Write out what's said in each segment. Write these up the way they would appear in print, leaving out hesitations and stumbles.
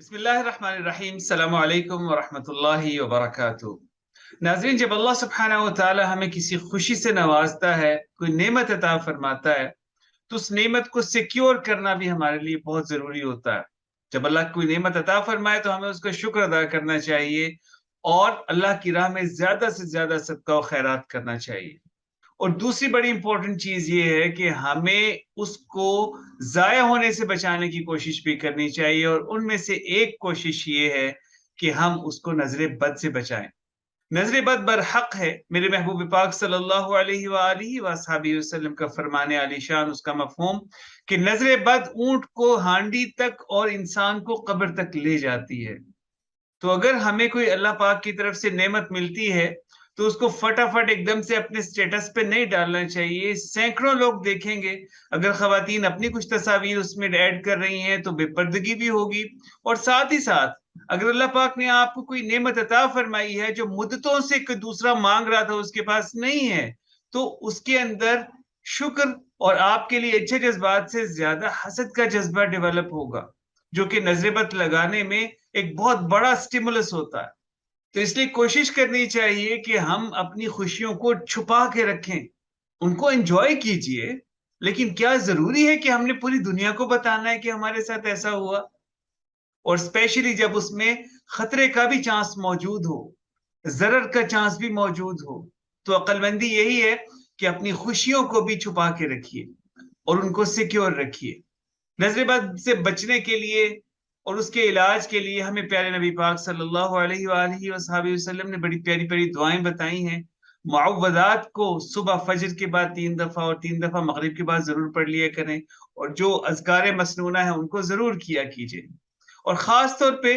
بسم اللہ الرحمن الرحیم السلام علیکم ورحمۃ اللہ وبرکاتہ۔ ناظرین، جب اللہ سبحانہ و تعالی ہمیں کسی خوشی سے نوازتا ہے، کوئی نعمت عطا فرماتا ہے، تو اس نعمت کو سیکیور کرنا بھی ہمارے لیے بہت ضروری ہوتا ہے۔ جب اللہ کوئی نعمت عطا فرمائے تو ہمیں اس کا شکر ادا کرنا چاہیے اور اللہ کی راہ میں زیادہ سے زیادہ صدقہ و خیرات کرنا چاہیے۔ اور دوسری بڑی امپورٹنٹ چیز یہ ہے کہ ہمیں اس کو ضائع ہونے سے بچانے کی کوشش بھی کرنی چاہیے، اور ان میں سے ایک کوشش یہ ہے کہ ہم اس کو نظر بد سے بچائیں۔ نظر بد برحق ہے، میرے محبوب پاک صلی اللہ علیہ وآلہ وصحبہ وسلم کا فرمان علی شان، اس کا مفہوم کہ نظر بد اونٹ کو ہانڈی تک اور انسان کو قبر تک لے جاتی ہے۔ تو اگر ہمیں کوئی اللہ پاک کی طرف سے نعمت ملتی ہے تو اس کو فٹافٹ ایک دم سے اپنے سٹیٹس پہ نہیں ڈالنا چاہیے۔ سینکڑوں لوگ دیکھیں گے، اگر خواتین اپنی کچھ تصاویر اس میں ایڈ کر رہی ہیں تو بے پردگی بھی ہوگی، اور ساتھ ہی ساتھ اگر اللہ پاک نے آپ کو کوئی نعمت عطا فرمائی ہے جو مدتوں سے کوئی دوسرا مانگ رہا تھا اس کے پاس نہیں ہے، تو اس کے اندر شکر اور آپ کے لیے اچھے جذبات سے زیادہ حسد کا جذبہ ڈیولپ ہوگا، جو کہ نظر بد لگانے میں ایک بہت بڑا سٹیمولس ہوتا ہے۔ تو اس لیے کوشش کرنی چاہیے کہ ہم اپنی خوشیوں کو چھپا کے رکھیں، ان کو انجوائے کیجئے، لیکن کیا ضروری ہے کہ ہم نے پوری دنیا کو بتانا ہے کہ ہمارے ساتھ ایسا ہوا؟ اور اسپیشلی جب اس میں خطرے کا بھی چانس موجود ہو، ضرر کا چانس بھی موجود ہو، تو عقل مندی یہی ہے کہ اپنی خوشیوں کو بھی چھپا کے رکھیے اور ان کو سیکیور رکھیے۔ نظر بد سے بچنے کے لیے اور اس کے علاج کے لیے ہمیں پیارے نبی پاک صلی اللہ علیہ وآلہ وصحبہ وسلم نے بڑی پیاری پیاری دعائیں بتائی ہیں۔ معوذات کو صبح فجر کے بعد 3 دفعہ اور 3 دفعہ مغرب کے بعد ضرور پڑھ لیا کریں، اور جو اذکار مسنونہ ہیں ان کو ضرور کیا کیجئے۔ اور خاص طور پہ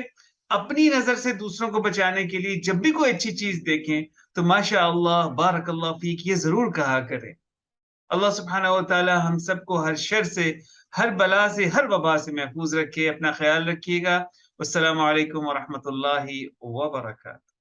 اپنی نظر سے دوسروں کو بچانے کے لیے جب بھی کوئی اچھی چیز دیکھیں تو ماشاء اللہ بارک اللہ فیک یہ ضرور کہا کریں۔ اللہ سبحانہ و تعالی ہم سب کو ہر شر سے، ہر بلا سے، ہر وبا سے محفوظ رکھے۔ اپنا خیال رکھیے گا۔ والسلام علیکم ورحمۃ اللہ وبرکاتہ۔